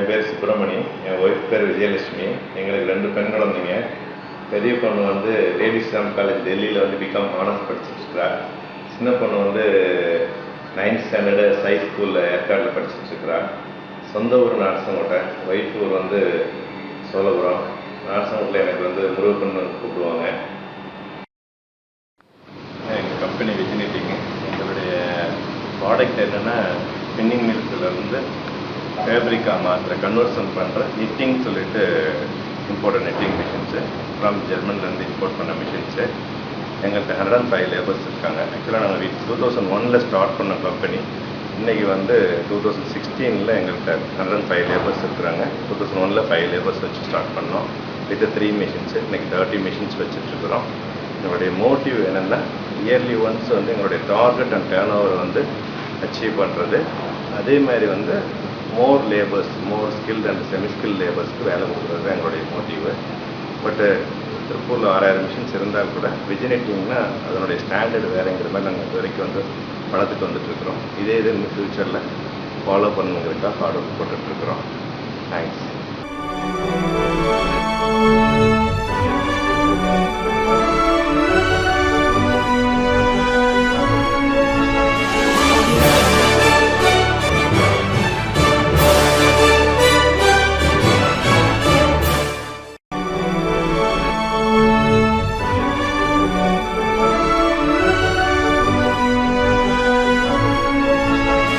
பேர் சுப்பிரமணி, என் ஒய்ஃப் பேர் விஜயலட்சுமி. எங்களுக்கு 2 பெண் குழந்தைங்க. பெரிய பொண்ணு வந்து லேடி இஸ்லாம் காலேஜ் டெல்லியில் வந்து பிகாம் ஆனர்ஸ் படிச்சுட்ருக்கிறா. சின்ன பொண்ணு வந்து 9th ஸ்டாண்டர்டு சை ஸ்கூலில் ஏற்காடில் படிச்சுட்ருக்கிறா. சொந்த ஊர் நார்சங்கோட்டை, ஒய்ஃப் ஊர் வந்து சோழபுரம். நார்சங்கோட்டில் எனக்கு வந்து முருகப்பண்ணு கூப்பிடுவாங்க. எங்கள் கம்பெனி விஜினிட்டிங்க. எங்களுடைய ப்ராடக்ட் என்னென்னா ஸ்பின்னிங் மில்ஸ்லேருந்து ஃபேப்ரிக்காக மாத்திர கன்வர்ஷன் பண்ணுற நிட்டிங் சொல்லிட்டு இம்போர்ட் நெட்டிங் மிஷின்ஸு ஃப்ரம் ஜெர்மன்லேருந்து இம்போர்ட் பண்ண மிஷின்ஸு. எங்கள்கிட்ட 105 லேபர்ஸ் இருக்காங்க. ஆக்சுவலாக நாங்கள் 2001 ஸ்டார்ட் பண்ண கம்பெனி. இன்றைக்கி வந்து 2016 எங்கள்கிட்ட 105 லேபர்ஸ் இருக்கிறாங்க. 2001 5 லேபர்ஸ் வச்சு ஸ்டார்ட் பண்ணோம் வித் 3 மிஷின்ஸு. இன்றைக்கி 30 மிஷின்ஸ் வச்சுட்ருக்குறோம். எங்களுடைய மோட்டிவ் என்னென்னா இயர்லி ஒன்ஸ் வந்து எங்களுடைய டார்கெட் அண்ட் டேர்ன் ஓவர் வந்து அச்சீவ் பண்ணுறது. அதே மாதிரி வந்து more labours, more skilled and semi skill லேபர்ஸ்க்கு வேலை கொடுக்குறது தான் எங்களுடைய மோட்டிவு. பட்டு திருப்பூரில் 6000 மிஷின்ஸ் இருந்தால் கூட விஜினிட்டிங்னா அதனுடைய ஸ்டாண்டர்டு வேலைங்கிற மாதிரி நாங்கள் இது வரைக்கும் வந்து வளர்த்துட்டு வந்துட்டுருக்குறோம். இதே இது இந்த ஃப்யூச்சரில் ஃபாலோ பண்ணுங்கிறதுக்காக ஹார்ட் ஒர்க் போட்டுட்ருக்குறோம். தேங்க்ஸ்.